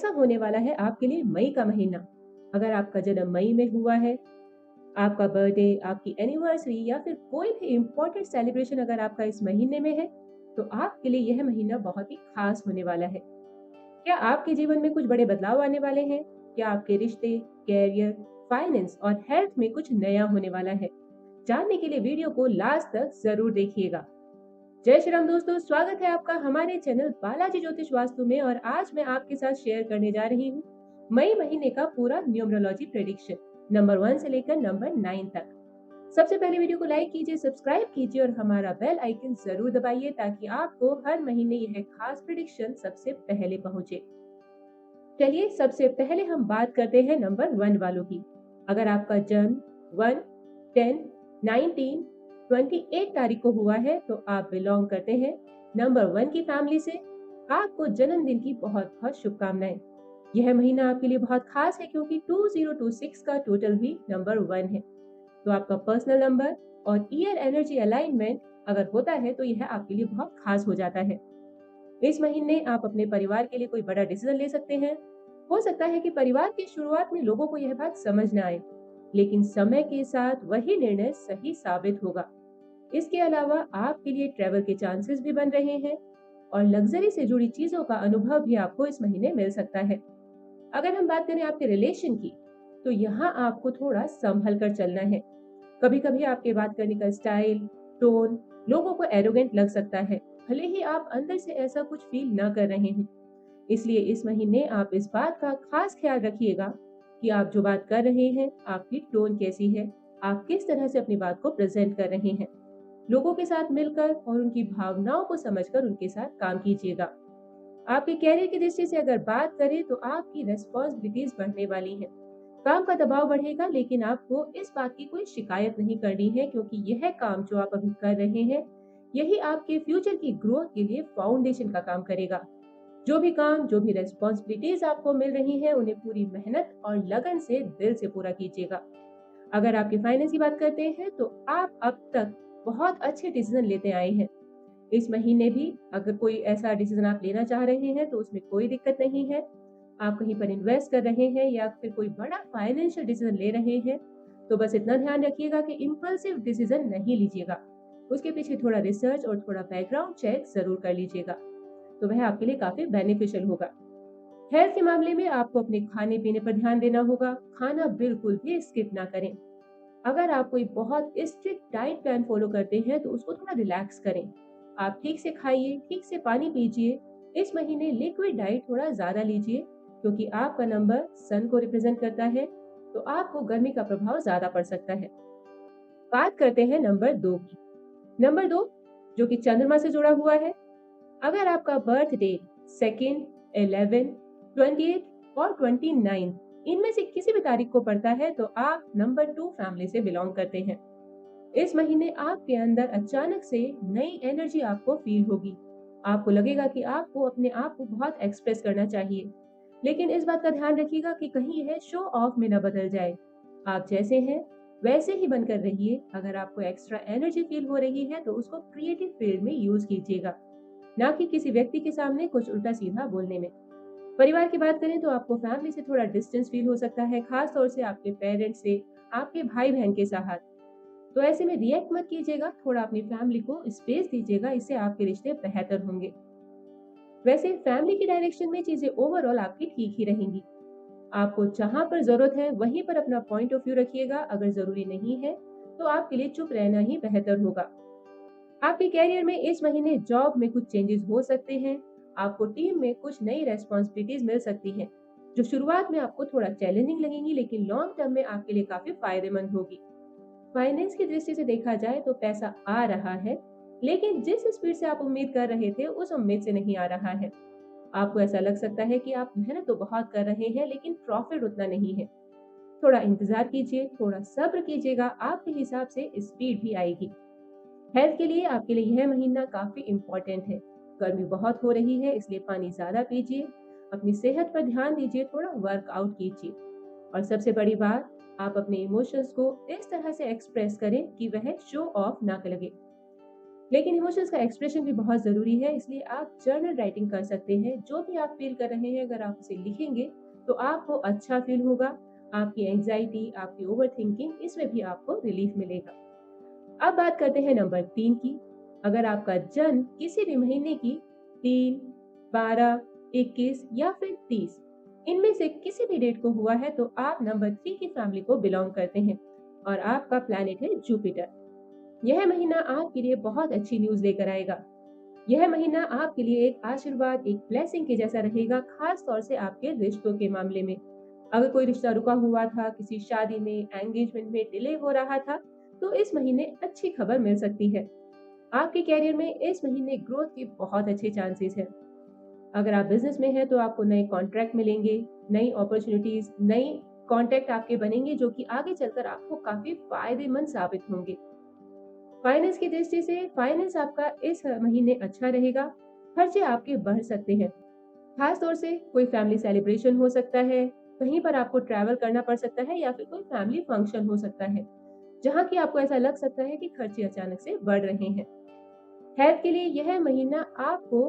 कैसा होने वाला है आपके लिए मई का महीना। अगर आपका जन्म मई में हुआ है, आपका बर्थडे, आपकी एनिवर्सरी या फिर कोई भी इम्पोर्टेंट सेलिब्रेशन अगर आपका इस महीने में है, तो आपके लिए यह महीना बहुत ही खास होने वाला है। क्या आपके जीवन में कुछ बड़े बदलाव आने वाले हैं? क्या आपके रिश्ते, कैरियर, फाइनेंस और हेल्थ में कुछ नया होने वाला है? जानने के लिए वीडियो को लास्ट तक जरूर देखिएगा। जय श्री राम दोस्तों, स्वागत है आपका हमारे चैनल बालाजी ज्योतिष वास्तु में। और आज मैं आपके साथ शेयर करने जा रही हूँ मई महीने का पूरा न्यूमरोलॉजी प्रेडिक्शन, नंबर 1 से लेकर नंबर 9 तक। सबसे पहले वीडियो को लाइक कीजिए, सब्सक्राइब कीजिए और हमारा बेल आइकन जरूर दबाइए ताकि आपको हर महीने यह खास प्रेडिक्शन सबसे पहले पहुंचे। चलिए सबसे पहले हम बात करते हैं नंबर 1 वालों की। अगर आपका जन्म 1, 10, 19, 28 तारीख को हुआ है तो आप बिलोंग करते हैं नंबर 1 की फैमिली से। आपको जन्मदिन की बहुत बहुत शुभकामनाएं। यह महीना आपके लिए बहुत खास है क्योंकि 2026 का टोटल भी नंबर 1 है। तो आपका पर्सनल नंबर और ईयर एनर्जी अलाइनमेंट अगर होता है तो यह आपके लिए बहुत खास हो जाता है। इस महीने आप अपने परिवार के लिए कोई बड़ा डिसीजन ले सकते हैं। हो सकता है कि परिवार की शुरुआत में लोगों को यह बात समझ न आए, लेकिन समय के साथ वही निर्णय सही साबित होगा। इसके अलावा आपके लिए ट्रैवल के चांसेस भी बन रहे हैं और लग्जरी से जुड़ी चीजों का अनुभव भी आपको इस महीने मिल सकता है। अगर हम बात करें आपके रिलेशन की, तो यहाँ आपको थोड़ा संभल कर चलना है। कभी कभी आपके बात करने का स्टाइल, टोन लोगों को एरोगेंट लग सकता है, भले ही आप अंदर से ऐसा कुछ फील न कर रहे हैं। इसलिए इस महीने आप इस बात का खास ख्याल रखिएगा कि आप जो बात कर रहे हैं, आपकी टोन कैसी है, आप किस तरह से अपनी बात को प्रेजेंट कर रहे हैं। लोगों के साथ मिलकर और उनकी भावनाओं को समझकर उनके साथ काम कीजिएगा। आपके कैरियर की दृष्टि से अगर बात करें तो आपकी रेस्पॉन्सिबिलिटीज बढ़ने वाली हैं। काम का दबाव बढ़ेगा, लेकिन आपको इस बात की कोई शिकायत नहीं करनी है क्योंकि यह काम जो आप अभी कर रहे हैं, यही आपके फ्यूचर की ग्रोथ के लिए फाउंडेशन का काम करेगा। जो भी काम, जो भी रेस्पॉन्सिबिलिटीज आपको मिल रही हैं, उन्हें पूरी मेहनत और लगन से दिल से पूरा कीजिएगा। अगर आपके फाइनेंस की बात करते हैं तो आप अब तक बहुत अच्छे डिसीजन लेते आए हैं। इस महीने भी अगर कोई ऐसा डिसीजन आप लेना चाह रहे हैं तो उसमें कोई दिक्कत नहीं है। आप कहीं पर इन्वेस्ट कर रहे हैं या फिर कोई बड़ा फाइनेंशियल डिसीजन ले रहे हैं, तो बस इतना ध्यान रखिएगा कि इम्पल्सिव डिसीजन नहीं लीजिएगा। उसके पीछे थोड़ा रिसर्च और थोड़ा बैकग्राउंड चेक जरूर कर लीजिएगा, तो वह आपके लिए काफी बेनिफिशियल होगा। हेल्थ के मामले में आपको अपने खाने पीने पर ध्यान देना होगा। खाना बिल्कुल भी स्किप ना करें। अगर आप कोई बहुत स्ट्रिक्ट डाइट प्लान फॉलो करते हैं तो उसको थोड़ा रिलैक्स करें। आप ठीक से खाइए, ठीक से पानी पीजिए। इस महीने लिक्विड डाइट थोड़ा ज्यादा लीजिए क्योंकि आपका नंबर सन को रिप्रेजेंट करता है, तो आपको गर्मी का प्रभाव ज्यादा पड़ सकता है। बात करते हैं नंबर 2 की। नंबर 2 जो कि चंद्रमा से जुड़ा हुआ है। अगर आपका बर्थ डेट 2, 11, 28 और 29 इनमें से किसी भी तारीख को पड़ता है तो आप नंबर 2 फैमिली से बिलोंग करते हैं। इस महीने आपके अंदर अचानक से नई एनर्जी आपको फील होगी। आपको लगेगा कि आपको अपने आप को बहुत एक्सप्रेस करना चाहिए, लेकिन इस बात का ध्यान रखिएगा कि कहीं यह शो ऑफ में न बदल जाए। आप जैसे हैं वैसे ही बनकर रहिए। अगर आपको एक्स्ट्रा एनर्जी फील हो रही है तो उसको क्रिएटिव फील्ड में यूज कीजिएगा, ना कि किसी व्यक्ति के सामने कुछ उल्टा सीधा बोलने में। परिवार की बात करें तो आपको फैमिली से थोड़ा डिस्टेंस फील हो सकता है, खास तौर से आपके पेरेंट्स से, आपके भाई बहन के साथ। तो ऐसे में रिएक्ट मत कीजिएगा, थोड़ा अपनी फैमिली को स्पेस दीजिएगा, इससे आपके रिश्ते बेहतर होंगे। वैसे फैमिली की डायरेक्शन में चीजें ओवरऑल आपकी ठीक ही रहेंगी। आपको जहां पर जरूरत है वहीं पर अपना पॉइंट ऑफ व्यू रखिएगा। अगर जरूरी नहीं है तो आपके लिए चुप रहना ही बेहतर होगा। आपके कैरियर में इस महीने जॉब में कुछ चेंजेस हो सकते हैं। आपको टीम में कुछ नई रेस्पॉन्सिबिलिटीज मिल सकती हैं, जो शुरुआत में आपको थोड़ा चैलेंजिंग लगेंगी, लेकिन लॉन्ग टर्म में आपके लिए काफी फायदेमंद होगी। फाइनेंस की दृष्टि से देखा जाए तो पैसा आ रहा है, लेकिन जिस स्पीड से आप उम्मीद कर रहे थे उस उम्मीद से नहीं आ रहा है। आपको ऐसा लग सकता है कि आप मेहनत तो बहुत कर रहे हैं लेकिन प्रॉफिट उतना नहीं है। थोड़ा इंतजार कीजिए, थोड़ा सब्र कीजिएगा, आपके हिसाब से स्पीड भी आएगी। हेल्थ के लिए आपके लिए यह महीना काफी इम्पोर्टेंट है। गर्मी बहुत हो रही है, इसलिए पानी ज्यादा पीजिए, अपनी सेहत पर ध्यान दीजिए, थोड़ा वर्कआउट कीजिए और सबसे बड़ी बात, आप अपने इमोशंस को इस तरह से एक्सप्रेस करें कि वह शो ऑफ ना लगे। लेकिन इमोशंस का एक्सप्रेशन भी बहुत ज़रूरी है, इसलिए आप जर्नल राइटिंग कर सकते हैं। जो भी आप फ़ील कर रहे हैं, अगर आप उसे लिखेंगे, तो आपको अच्छा फ़ील होगा। आपकी एंग्ज़ायटी, आपकी ओवरथिंकिंग, इसमें भी आपको रिलीफ़ मिलेगा। अब बात करते हैं नंबर 3 की। अगर आपका जन्म किसी भी महीने की 3, 12, 21 या फिर 30 इनमें से किसी भी डेट को हुआ है, तो आप नंबर 3 की फैमिली को बिलॉन्ग करते हैं और आपका प्लैनेट है जुपिटर। यह महीना आपके लिए बहुत अच्छी न्यूज़ लेकर आएगा। यह महीना आपके लिए एक आशीर्वाद, एक ब्लेसिंग के जैसा रहेगा, खास तौर से आपके रिश्तों के मामले में। अगर कोई रिश्ता रुका हुआ था, किसी शादी में, एंगेजमेंट में डिले हो रहा था, तो इस महीने अच्छी खबर मिल सकती है। आपके करियर में इस महीने ग्रोथ के बहुत अच्छे चांसेस हैं। अगर आप बिजनेस में हैं, तो आपको नए कॉन्ट्रैक्ट मिलेंगे, नई अपॉर्चुनिटीज, नई कॉन्टैक्ट आपके बनेंगे, जो कि आगे चलकर आपको काफी फायदेमंद साबित होंगे। फाइनेंस की दृष्टि से फाइनेंस आपका इस महीने अच्छा रहेगा। खर्चे आपके बढ़ सकते हैं, खास तौर से कोई फैमिली सेलिब्रेशन हो सकता है, कहीं पर आपको ट्रैवल करना पड़ सकता है या फिर कोई फैमिली फंक्शन हो सकता है, जहाँ की आपको ऐसा लग सकता है कि खर्चे अचानक से बढ़ रहे हैं। हेल्थ के लिए यह महीना आपको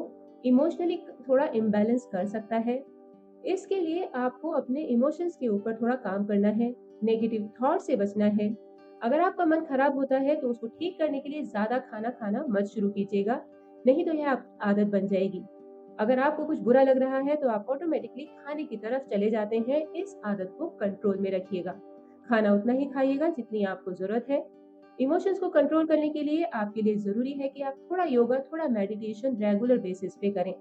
इमोशनली थोड़ा इम्बैलेंस कर सकता है। इसके लिए आपको अपने इमोशंस के ऊपर थोड़ा काम करना है, नेगेटिव थॉट से बचना है। अगर आपका मन खराब होता है, तो उसको ठीक करने के लिए ज़्यादा खाना खाना मत शुरू कीजिएगा, नहीं तो यह आप आदत बन जाएगी। अगर आपको कुछ बुरा लग रहा है, तो आप ऑटोमेटिकली खाने की तरफ चले जाते हैं। इस आदत को कंट्रोल में रखिएगा। खाना उतना ही खाइएगा जितनी आपको ज़रूरत है। इमोशंस को कंट्रोल करने के लिए आपके लिए ज़रूरी है कि आप थोड़ा योगा, थोड़ा मेडिटेशन रेगुलर बेसिस पे करें।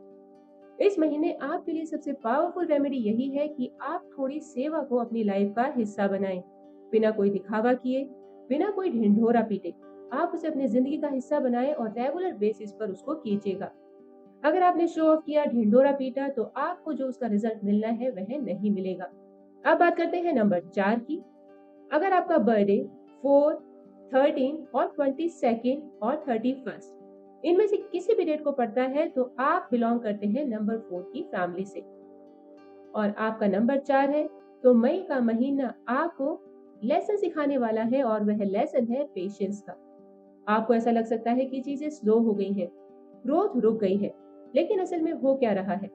इस महीने आपके लिए सबसे पावरफुल रेमेडी यही है कि आप थोड़ी सेवा को अपनी लाइफ का हिस्सा बनाएं। बिना कोई दिखावा किए, बिना कोई ढिंढोरा पीटे, आप उसे अपनी जिंदगी का हिस्सा बनाएं और रेगुलर बेसिस पर उसको कीजिएगा। अगर आपने शो ऑफ किया, ढिंढोरा पीटा, तो आपको जो उसका रिजल्ट मिलना है वह नहीं मिलेगा। अब बात करते हैं नंबर 4 की। अगर आपका बर्थडे 4, 13 और 22 और 31 इनमें से किसी भी डेट को पड़ता है, तो आप बिलोंग करते हैं नंबर 4 की फैमिली से और आपका नंबर 4 है। तो मई का महीना आपको लेसन सिखाने वाला है और वह लेसन है पेशेंस का। आपको ऐसा लग सकता है कि चीजें स्लो हो गई हैं, ग्रोथ रुक गई है, लेकिन असल में हो क्या रहा है?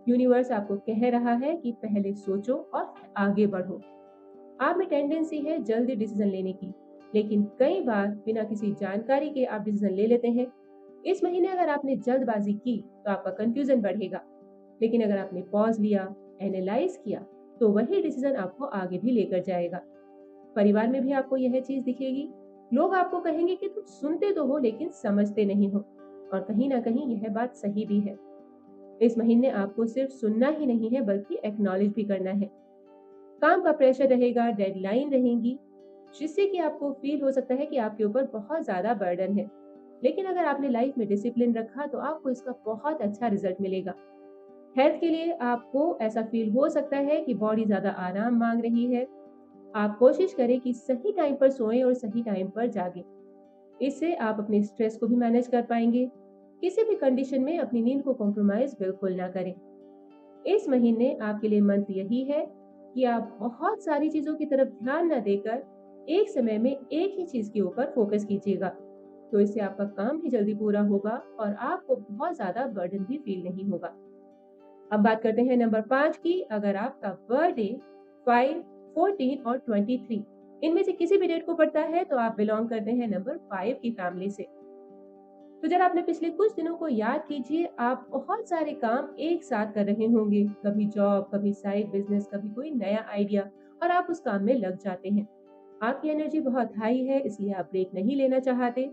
यूनिवर्स आपको कह रहा है कि पहले सोचो और फिर आगे बढ़ो। आप में टेंडेंसी है जल्दी डिसीजन लेने की, लेकिन कई बार बिना किसी जानकारी के आप डिसीजन ले लेते हैं। इस महीने अगर आपने जल्दबाजी की, तो आपका कंफ्यूजन बढ़ेगा, लेकिन अगर आपने पॉज लिया, एनालाइज किया, तो वही डिसीजन आपको आगे भी लेकर जाएगा। परिवार में भी आपको यह चीज दिखेगी। लोग आपको कहेंगे कि तुम सुनते तो हो लेकिन समझते नहीं हो, और कहीं ना कहीं यह बात सही भी है। इस महीने आपको सिर्फ सुनना ही नहीं है, बल्कि एक्नॉलेज भी करना है। काम का प्रेशर रहेगा, डेडलाइन रहेंगी, जिससे कि आपको फील हो सकता है कि आपके ऊपर बहुत ज्यादा बर्डन है। लेकिन अगर आपने लाइफ में डिसिप्लिन रखा, तो आपको इसका बहुत अच्छा रिजल्ट मिलेगा। हेल्थ के लिए आपको ऐसा फील हो सकता है कि बॉडी ज्यादा आराम मांग रही है। आप कोशिश करें कि सही टाइम पर सोएं और सही टाइम पर जागें। इससे आप अपने स्ट्रेस को भी मैनेज कर पाएंगे। किसी भी कंडीशन में अपनी नींद को कॉम्प्रोमाइज बिल्कुल ना करें। इस महीने आपके लिए मंत्र यही है कि आप बहुत सारी चीजों की तरफ ध्यान न देकर एक समय में एक ही चीज के ऊपर फोकस कीजिएगा। तो इससे आपका काम भी जल्दी पूरा होगा और आपको बहुत ज्यादा बर्डन भी फील नहीं होगा। अब बात करते हैं नंबर 5 की। अगर आपका बर्थडे 5, 14 और 23 इनमें से किसी भी डेट को पड़ता है, तो आप बिलोंग करते हैं नंबर 5 की फैमिली से। तो जरा आपने पिछले कुछ दिनों को याद कीजिए, आप बहुत सारे काम एक साथ कर रहे होंगे, कभी जॉब, कभी साइड बिजनेस, कभी कोई नया आइडिया, और आप उस काम में लग जाते हैं। आपकी एनर्जी बहुत हाई है, इसलिए आप ब्रेक नहीं लेना चाहते,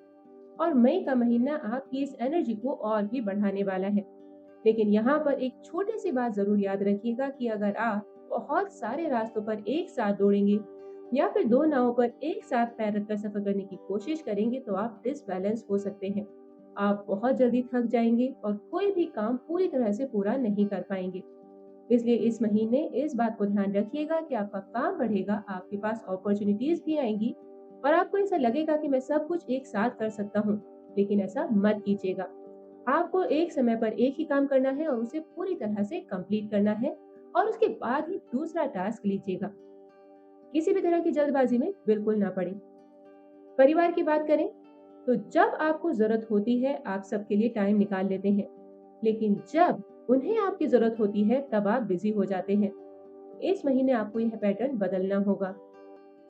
और मई का महीना आपकी इस एनर्जी को और भी बढ़ाने वाला है। लेकिन यहाँ पर एक छोटी सी बात जरूर याद रखिएगा कि अगर आप बहुत सारे रास्तों पर एक साथ दौड़ेंगे या फिर दो नावों पर एक साथ पैर रखकर सफर करने की कोशिश करेंगे, तो आप डिसबैलेंस हो सकते हैं। आप बहुत जल्दी थक जाएंगे और कोई भी काम पूरी तरह से पूरा नहीं कर पाएंगे। इसलिए इस महीने इस बात को ध्यान रखिएगा कि आपका काम बढ़ेगा, आपके पास अपॉर्चुनिटीज भी आएंगी और आपको ऐसा लगेगा कि मैं सब कुछ एक साथ कर सकता हूँ। लेकिन ऐसा मत कीजिएगा। आपको एक समय पर एक ही काम करना है और उसे पूरी तरह से कंप्लीट करना है, और उसके बाद ही दूसरा टास्क लीजिएगा। किसी भी तरह की जल्दबाजी में बिल्कुल ना पड़े। परिवार की बात करें, तो जब आपको ज़रूरत होती है, आप सबके लिए टाइम निकाल लेते हैं। लेकिन जब उन्हें आपकी ज़रूरत होती है, तब आप बिज़ी हो जाते हैं। इस महीने आपको यह पैटर्न बदलना होगा।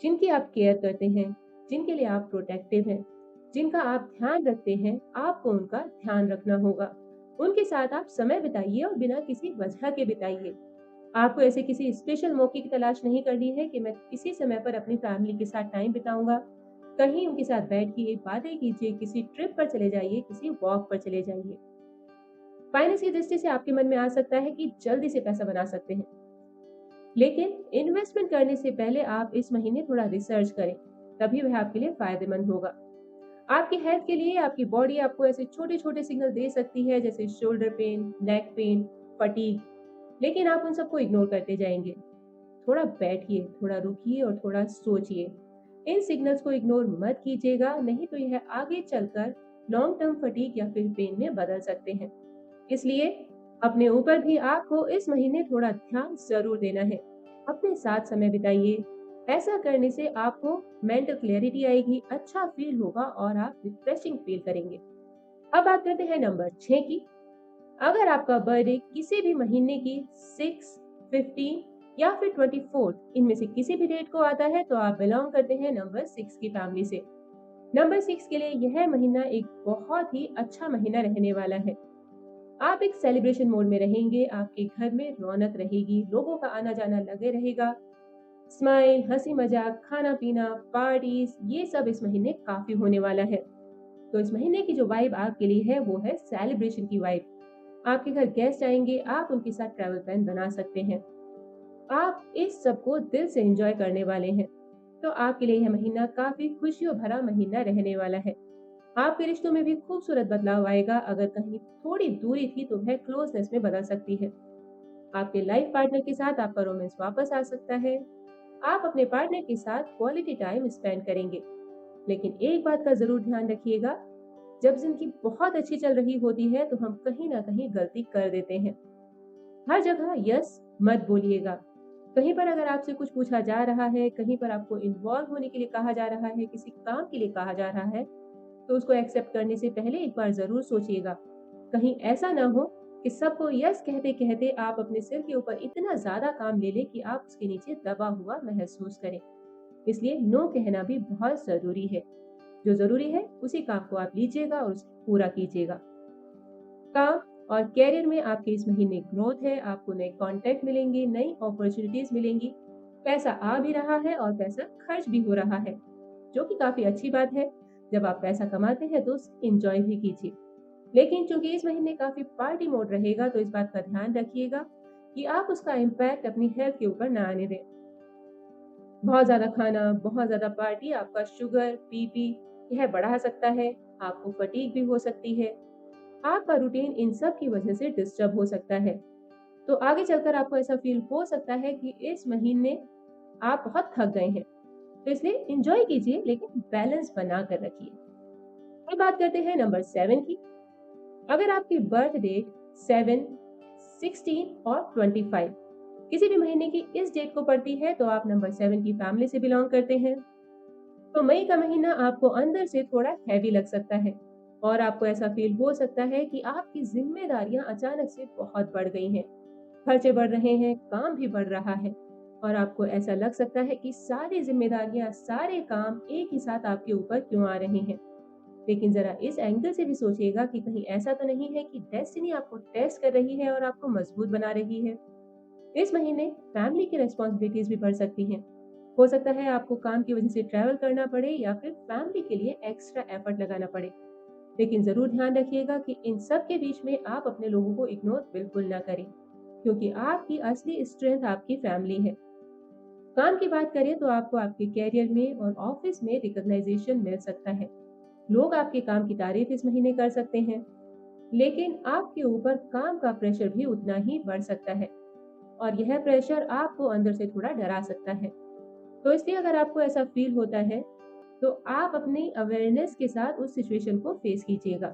जिनकी आप केयर करते हैं, जिनके लिए आप प्रोटेक्टिव हैं, जिनका आप ध्यान रखते हैं, आपको उनका ध्यान रखना होगा। उनके साथ आप समय बिताइए और बिना किसी वजह के बिताइए। आपको ऐसे किसी स्पेशल मौके की तलाश नहीं करनी है कि मैं इसी समय पर अपनी फैमिली के साथ टाइम बिताऊंगा। कहीं उनके साथ बैठिए, बातें कीजिए, किसी ट्रिप पर चले जाइए, किसी वॉक पर चले जाइए। फाइनेंस की दृष्टि से आपके मन में आ सकता है कि जल्दी से पैसा बना सकते हैं, लेकिन इन्वेस्टमेंट करने से पहले आप इस महीने थोड़ा रिसर्च करें, तभी वह आपके लिए फायदेमंद होगा। आपकी हेल्थ के लिए आपकी बॉडी आपको ऐसे छोटे-छोटे सिग्नल दे सकती है, जैसे shoulder pain, neck pain, fatigue, लेकिन आप उन सबको इग्नोर करते जाएंगे। थोड़ा बैठिए, थोड़ा रुकिए और थोड़ा सोचिए। इन सिग्नल्स को इग्नोर मत कीजिएगा, नहीं तो यह आगे चलकर लॉन्ग टर्म फटीग या फिर पेन में बदल सकते हैं। इसलिए अपने ऊपर भी आपको इस महीने थोड़ा ध्यान ज़रूर देना है। अपने साथ समय बिताइए। ऐसा करने से आपको मेंटल क्लैरिटी आएगी, अच्छा फ़ील होगा और आप रिफ्रेशिंग फ़ील करेंगे। अब बात करते हैं नंबर 6 की। अगर आपका बर्थडे किसी भी महीने की 6, 15 या फिर 24 इनमें से किसी भी डेट को आता है, तो आप बिलॉन्ग करते हैं नंबर 6 की फैमिली से। नंबर 6 के लिए यह महीना एक बहुत ही अच्छा महीना रहने वाला है। आप एक सेलिब्रेशन मोड में रहेंगे, आपके घर में रौनक रहेगी, लोगों का आना-जाना लगे रहेगा। स्माइल, हँसी-मज़ाक, खाना-पीना, पार्टीज़ ये सब इस महीने काफ़ी होने वाला है। तो इस महीने की जो वाइब आपके लिए है, वो है सेलिब्रेशन की वाइब। आपके घर गेस्ट आएँगे, आप उनके साथ ट्रैवल प्लान बना सकते हैं। आप इस सब को दिल से एन्जॉय करने वाले हैं। तो आपके लिए यह महीना काफ़ी खुशियों भरा महीना रहने वाला है। आपके रिश्तों में भी खूबसूरत बदलाव आएगा। अगर कहीं थोड़ी दूरी थी, तो वह क्लोजनेस में बदल सकती है। आपके लाइफ पार्टनर के साथ आपका रोमांस वापस आ सकता है। आप अपने पार्टनर के साथ क्वालिटी टाइम स्पेंड करेंगे। लेकिन एक बात का ज़रूर ध्यान रखिएगा, जब ज़िंदगी बहुत अच्छी चल रही होती है, तो हम कहीं न कहीं गलती कर देते हैं। हर जगह यस मत बोलिएगा। कहीं पर अगर आपसे कुछ पूछा जा रहा है, कहीं पर आपको इन्वॉल्व होने के लिए कहा जा रहा है, किसी काम के लिए कहा जा रहा है, तो उसको एक्सेप्ट करने से पहले एक बार ज़रूर सोचिएगा। कहीं ऐसा ना हो कि सबको यस कहते-कहते आप अपने सिर के ऊपर इतना ज़्यादा काम ले लें कि आप उसके नीचे दबा हुआ महसूस करें। इसलिए नो कहना भी बहुत ज़रूरी है। जो ज़रूरी है, उसी काम को आप लीजिएगा और उसे पूरा कीजिएगा। काम और करियर में आपके इस महीने ग्रोथ है, आपको नए कॉन्टैक्ट मिलेंगे, नई अपॉर्चुनिटीज़ मिलेंगी। पैसा आ भी रहा है और पैसा खर्च भी हो रहा है, जो कि काफ़ी अच्छी बात है। जब आप पैसा कमाते हैं, तो उसे एन्जॉय भी कीजिए। लेकिन चूँकि इस महीने काफ़ी पार्टी मोड रहेगा, तो इस बात का ध्यान रखिएगा कि आप उसका इम्पैक्ट अपनी हेल्थ के ऊपर ना आने दें। बहुत ज़्यादा खाना, बहुत ज़्यादा पार्टी आपका शुगर, बीपी यह बढ़ा सकता है, आपको फटीग भी हो सकती है। आपका रूटीन इन सब की वजह से डिस्टर्ब हो सकता है। तो आगे चलकर आपको ऐसा फ़ील हो सकता है कि इस महीने आप बहुत थक गए हैं। तो इसलिए एन्जॉय कीजिए, लेकिन बैलेंस बना कर रखिए। अब बात करते हैं नंबर 7 की। अगर आपकी बर्थ डेट 7, 16 और 25 किसी भी महीने की इस डेट को पड़ती है, तो आप नंबर 7 की फैमिली से बिलॉन्ग करते हैं। तो मई का महीना आपको अंदर से थोड़ा हैवी लग सकता है और आपको ऐसा फील हो सकता है कि आपकी जिम्मेदारियां अचानक से बहुत बढ़ गई हैं। खर्चे बढ़ रहे हैं, काम भी बढ़ रहा है और आपको ऐसा लग सकता है कि सारी जिम्मेदारियां, सारे काम एक ही साथ आपके ऊपर क्यों आ रहे हैं। लेकिन जरा इस एंगल से भी सोचिएगा कि कहीं ऐसा तो नहीं है कि डेस्टिनी आपको टेस्ट कर रही है और आपको मजबूत बना रही है। इस महीने फैमिली की रिस्पॉन्सिबिलिटीज भी बढ़ सकती हैं। हो सकता है आपको काम की वजह से ट्रैवल करना पड़े या फिर फैमिली के लिए एक्स्ट्रा एफर्ट लगाना पड़े। लेकिन जरूर ध्यान रखिएगा कि इन सब के बीच में आप अपने लोगों को इग्नोर बिल्कुल ना करें, क्योंकि आपकी असली स्ट्रेंथ आपकी फैमिली है। काम की बात करें तो आपको आपके कैरियर में और ऑफिस में रिकॉग्नाइजेशन मिल सकता है। लोग आपके काम की तारीफ इस महीने कर सकते हैं, लेकिन आपके ऊपर काम का प्रेशर भी उतना ही बढ़ सकता है और यह प्रेशर आपको अंदर से थोड़ा डरा सकता है। तो इसलिए अगर आपको ऐसा फील होता है, तो आप अपनी अवेयरनेस के साथ उस सिचुएशन को फेस कीजिएगा।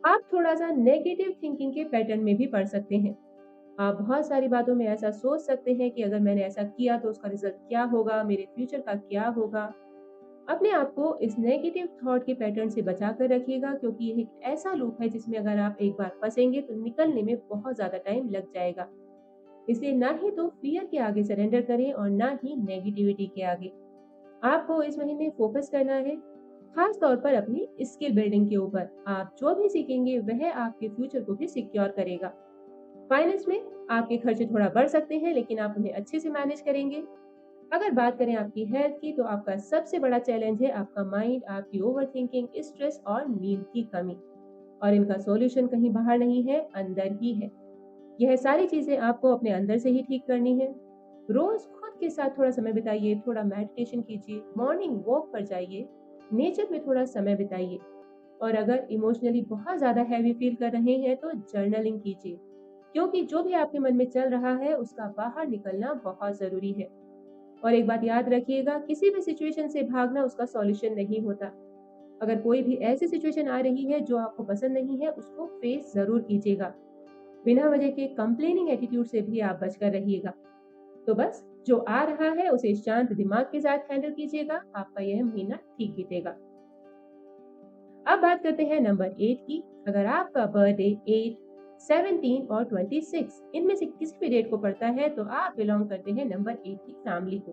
आप थोड़ा-सा नेगेटिव थिंकिंग के पैटर्न में भी पड़ सकते हैं। आप बहुत सारी बातों में ऐसा सोच सकते हैं कि अगर मैंने ऐसा किया तो उसका रिजल्ट क्या होगा, मेरे फ्यूचर का क्या होगा। अपने आप को इस नेगेटिव थॉट के पैटर्न से बचा कर रखिएगा, क्योंकि ये एक ऐसा लूप है जिसमें अगर आप एक बार फंसेंगे तो निकलने में बहुत ज़्यादा टाइम लग जाएगा। इसलिए ना ही तो फियर के आगे सरेंडर करें और ना ही नेगेटिविटी के आगे। आपको इस महीने फोकस करना है खास तौर पर अपनी स्किल बिल्डिंग के ऊपर। आप जो भी सीखेंगे वह आपके फ्यूचर को भी सिक्योर करेगा। फाइनेंस में आपके खर्चे थोड़ा बढ़ सकते हैं, लेकिन आप उन्हें अच्छे से मैनेज करेंगे। अगर बात करें आपकी हेल्थ की, तो आपका सबसे बड़ा चैलेंज है आपका माइंड, आपकी ओवरथिंकिंग, स्ट्रेस और नींद की कमी। और इनका सॉल्यूशन कहीं बाहर नहीं है, अंदर ही है। यह सारी चीजें आपको अपने अंदर से ही ठीक करनी है। रोज खुद के साथ थोड़ा समय बिताइए, थोड़ा मेडिटेशन कीजिए, मॉर्निंग वॉक पर जाइए, नेचर में थोड़ा समय बिताइए। और अगर इमोशनली बहुत ज्यादा हैवी फील कर रहे हैं तो जर्नलिंग कीजिए, क्योंकि जो भी आपके मन में चल रहा है उसका बाहर निकलना बहुत जरूरी है। और एक बात याद रखिएगा, किसी भी सिचुएशन से भागना उसका सॉल्यूशन नहीं होता। अगर कोई भी ऐसी सिचुएशन आ रही है जो आपको पसंद नहीं है, उसको फेस जरूर कीजिएगा। बिना वजह के कंप्लेनिंग एटीट्यूड से भी आप बचकर रहिएगा। तो बस जो आ रहा है उसे शांत दिमाग के साथ हैंडल कीजिएगा, आपका यह महीना ठीक बीतेगा। अब बात करते हैं नंबर 8 की। अगर आपका बर्थडे 8, 17 और 26 इनमें से किसी भी डेट को पड़ता है तो आप बिलोंग करते हैं नंबर 8 की फैमिली को।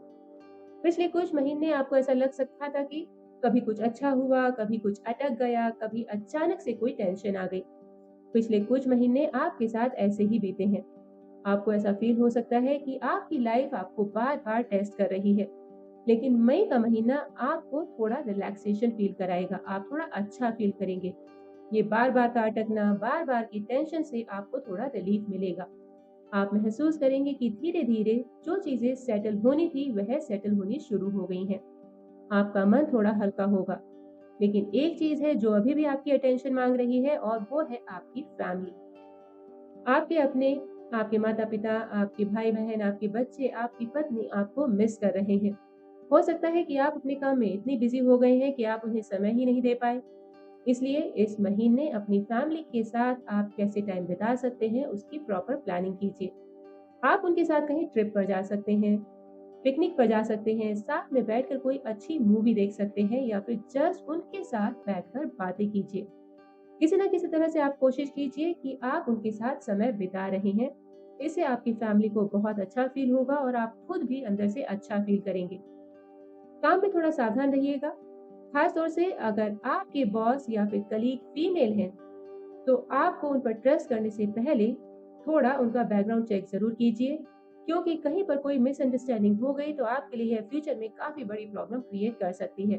पिछले कुछ महीने आपको ऐसा लग सकता था कि कभी कुछ अच्छा हुआ, कभी कुछ अटक गया, कभी अचानक से कोई टेंशन आ गई। पिछले कुछ महीने आपके साथ ऐसे ही बीते हैं। आपको ऐसा फील हो सकता है कि आपकी लाइफ आपको बार बार टेस्ट कर रही है। लेकिन मई का महीना आपको थोड़ा रिलैक्सेशन फील कराएगा, आप थोड़ा अच्छा फील करेंगे। ये बार बार का अटकना, बार बार की टेंशन से आपको थोड़ा रिलीफ मिलेगा। आप महसूस करेंगे कि धीरे धीरे जो चीजें सेटल होनी थी वह सेटल होनी शुरू हो गई हैं। आपका मन थोड़ा हल्का होगा। लेकिन एक चीज है जो अभी भी आपकी अटेंशन मांग रही है, और वो है आपकी फैमिली। आपके अपने, आपके माता पिता, आपके भाई बहन, आपके बच्चे, आपकी पत्नी आपको मिस कर रहे हैं। हो सकता है कि आप अपने काम में इतनी बिजी हो गए हैं कि आप उन्हें समय ही नहीं दे पाए। इसलिए इस महीने अपनी फैमिली के साथ आप कैसे टाइम बिता सकते हैं उसकी प्रॉपर प्लानिंग कीजिए। आप उनके साथ कहीं ट्रिप पर जा सकते हैं, पिकनिक पर जा सकते हैं, साथ में बैठकर कोई अच्छी मूवी देख सकते हैं, या फिर जस्ट उनके साथ बैठकर बातें कीजिए। किसी ना किसी तरह से आप कोशिश कीजिए कि आप उनके साथ समय बिता रहे हैं। इससे आपकी फैमिली को बहुत अच्छा फील होगा और आप खुद भी अंदर से अच्छा फील करेंगे। काम में थोड़ा सावधान रहिएगा, खास तौर से अगर आपके बॉस या फिर कलीग फीमेल हैं, तो आपको उन पर ट्रस्ट करने से पहले थोड़ा उनका बैकग्राउंड चेक जरूर कीजिए, क्योंकि कहीं पर कोई मिसअंडरस्टैंडिंग हो गई तो आपके लिए यह फ्यूचर में काफी बड़ी प्रॉब्लम क्रिएट कर सकती है।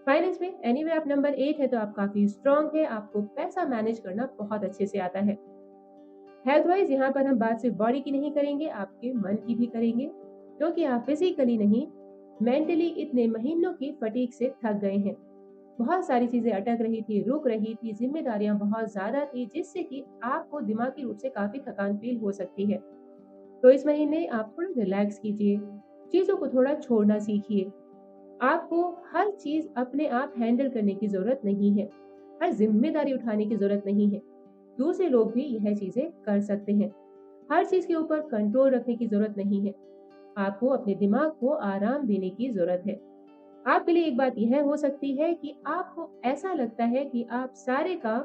फाइनेंस में एनीवे आप नंबर 8 है तो आप काफी स्ट्रांग है, आपको पैसा मैनेज करना बहुत अच्छे से आता है। हेल्थ वाइज यहाँ पर हम बात सिर्फ बॉडी की नहीं करेंगे, आपके मन की भी करेंगे, क्योंकि आप फिजिकली नहीं, मेंटली इतने महीनों की फटीग से थक गए हैं। बहुत सारी चीजें अटक रही थी, रुक रही थी, जिम्मेदारियां बहुत ज्यादा थी, जिससे कि आपको दिमागी रूप से काफी थकान फील हो सकती है। तो इस महीने आप थोड़ा रिलैक्स कीजिए, चीजों को थोड़ा छोड़ना सीखिए। आपको हर चीज अपने आप हैंडल करने की जरूरत नहीं है, हर जिम्मेदारी उठाने की जरूरत नहीं है। दूसरे लोग भी यह चीजें कर सकते हैं। हर चीज के ऊपर कंट्रोल रखने की जरूरत नहीं है। आपको अपने दिमाग को आराम देने की जरूरत है। आपके लिए एक बात यह हो सकती है कि आपको ऐसा लगता है कि आप सारे काम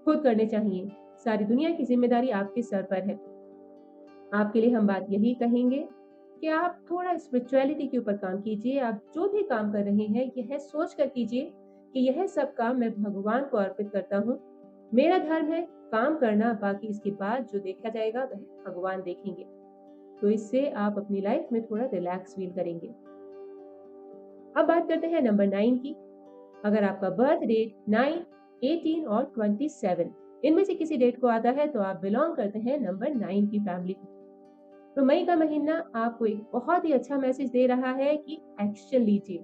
खुद करने चाहिए, सारी दुनिया की जिम्मेदारी आपके सर पर है। आपके लिए हम बात यही कहेंगे कि आप थोड़ा स्पिरिचुअलिटी के ऊपर काम कीजिए। आप जो भी काम कर रहे हैं यह सोच कर कीजिए कि यह सब काम मैं भगवान को अर्पित करता हूँ। मेरा धर्म है काम करना, बाकी इसके बाद जो देखा जाएगा वह भगवान देखेंगे। तो इससे आप अपनी लाइफ में थोड़ा रिलैक्स फील करेंगे। अब बात करते हैं नंबर 9 की। अगर आपका बर्थ डेट 9, 18 और 27 इनमें से किसी डेट को आता है तो आप बिलोंग करते हैं नंबर 9 की फैमिली को। तो मई का महीना आपको एक बहुत ही अच्छा मैसेज दे रहा है कि एक्शन लीजिए।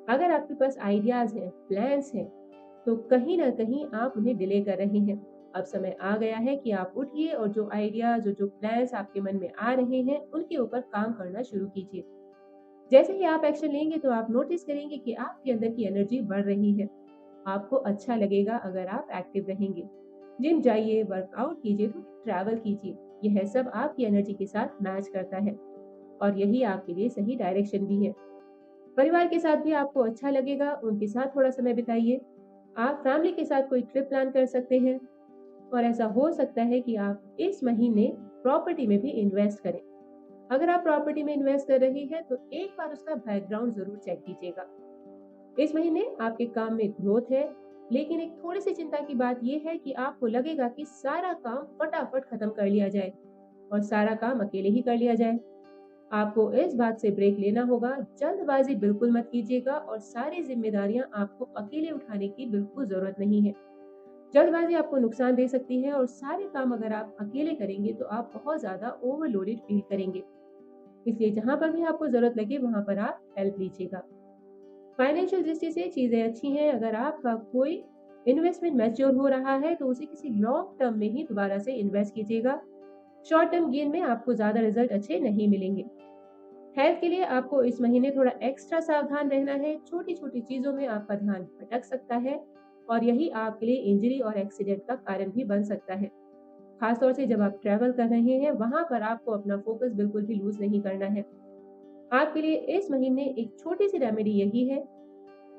अगर आपके पास आइडियाज हैं, प्लान्स हैं, तो कहीं ना कहीं आप उन्हें डिले कर रहे हैं। अब समय आ गया है कि आप उठिए और जो आइडियाज, जो प्लान्स आपके मन में आ रहे हैं उनके ऊपर काम करना शुरू कीजिए। जैसे ही आप एक्शन लेंगे तो आप नोटिस करेंगे कि आपके अंदर की एनर्जी बढ़ रही है। आपको अच्छा लगेगा अगर आप एक्टिव रहेंगे। जिम जाइए, वर्कआउट कीजिए, तो ट्रैवल कीजिए। यह सब आपकी एनर्जी के साथ मैच करता है और यही आपके लिए सही डायरेक्शन भी है। परिवार के साथ भी आपको अच्छा लगेगा, उनके साथ थोड़ा समय बिताइए। आप फैमिली के साथ कोई ट्रिप प्लान कर सकते हैं और ऐसा हो सकता है कि आप इस महीने प्रॉपर्टी में भी इन्वेस्ट करें। अगर आप प्रॉपर्टी में इन्वेस्ट कर रहे हैं तो एक बार उसका बैकग्राउंड ज़रूर चेक कीजिएगा। इस महीने आपके काम में ग्रोथ है, लेकिन एक थोड़ी-सी चिंता की बात ये है कि आपको लगेगा कि सारा काम फटाफट खत्म कर लिया जाए और सारा काम अकेले ही कर लिया जाए। आपको इस बात से ब्रेक लेना होगा, जल्दबाजी बिल्कुल मत कीजिएगा और सारी ज़िम्मेदारियाँ आपको अकेले उठाने की बिल्कुल ज़रूरत नहीं है। जल्दबाजी आपको नुकसान दे सकती है और सारे काम अगर आप अकेले करेंगे तो आप बहुत ज़्यादा ओवरलोडेड फील करेंगे। इसलिए जहाँ पर भी आपको ज़रूरत लगे वहाँ पर आप हेल्प लीजिएगा। फाइनेंशियल दृष्टि से चीज़ें अच्छी हैं। अगर आपका कोई इन्वेस्टमेंट मैच्योर हो रहा है तो उसे किसी लॉन्ग टर्म में ही दोबारा से इन्वेस्ट कीजिएगा। शॉर्ट टर्म गेन में आपको ज़्यादा रिजल्ट अच्छे नहीं मिलेंगे। हेल्थ के लिए आपको इस महीने थोड़ा एक्स्ट्रा सावधान रहना है। छोटी-छोटी चीज़ों में आपका ध्यान भटक सकता है और यही आपके लिए इंजरी और एक्सीडेंट का कारण भी बन सकता है। खास तौर से जब आप ट्रैवल कर रहे हैं, वहाँ पर आपको अपना फोकस बिल्कुल भी लूज़ नहीं करना है। आपके लिए इस महीने एक छोटी-सी रेमेडी यही है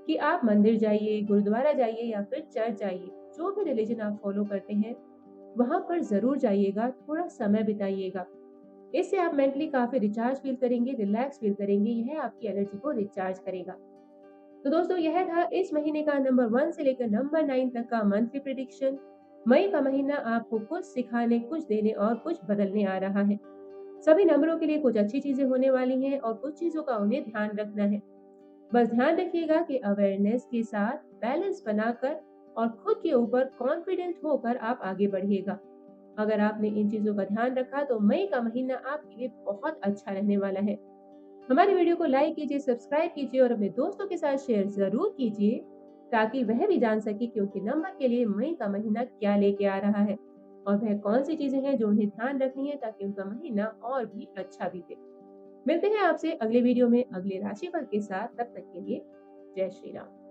कि आप मंदिर जाइए, गुरुद्वारा जाइए या फिर चर्च जाइए। जो भी रिलीजन आप फॉलो करते हैं, वहाँ पर ज़रूर जाइएगा, थोड़ा समय बिताइएगा। इससे आप मेंटली काफ़ी रिचार्ज फ़ील करेंगे, रिलैक्स फ़ील करेंगे, यह आपकी एनर्जी को रिचार्ज करेगा। तो दोस्तों यह था इस महीने का नंबर 1 से लेकर नंबर 9 तक का मंथली प्रेडिक्शन। मई का महीना आपको कुछ सिखाने, कुछ देने और कुछ बदलने आ रहा है। सभी नंबरों के लिए कुछ अच्छी चीज़ें होने वाली हैं और कुछ चीज़ों का उन्हें ध्यान रखना है। बस ध्यान रखिएगा कि अवेयरनेस के साथ बैलेंस बनाकर और खुद के ऊपर कॉन्फिडेंट होकर आप आगे बढ़िएगा। अगर आपने इन चीज़ों का ध्यान रखा तो मई का महीना आपके लिए बहुत अच्छा रहने वाला है। हमारी वीडियो को लाइक कीजिए, सब्सक्राइब कीजिए और अपने दोस्तों के साथ शेयर ज़रूर कीजिए ताकि वह भी जान सके कि उनके नंबर के लिए मई का महीना क्या लेके आ रहा है और वह कौन सी चीज़ें हैं जो उन्हें ध्यान रखनी है ताकि उनका महीना और भी अच्छा बीते। मिलते हैं आपसे अगले वीडियो में अगले राशिफल के साथ, तब तक के लिए जय श्री राम।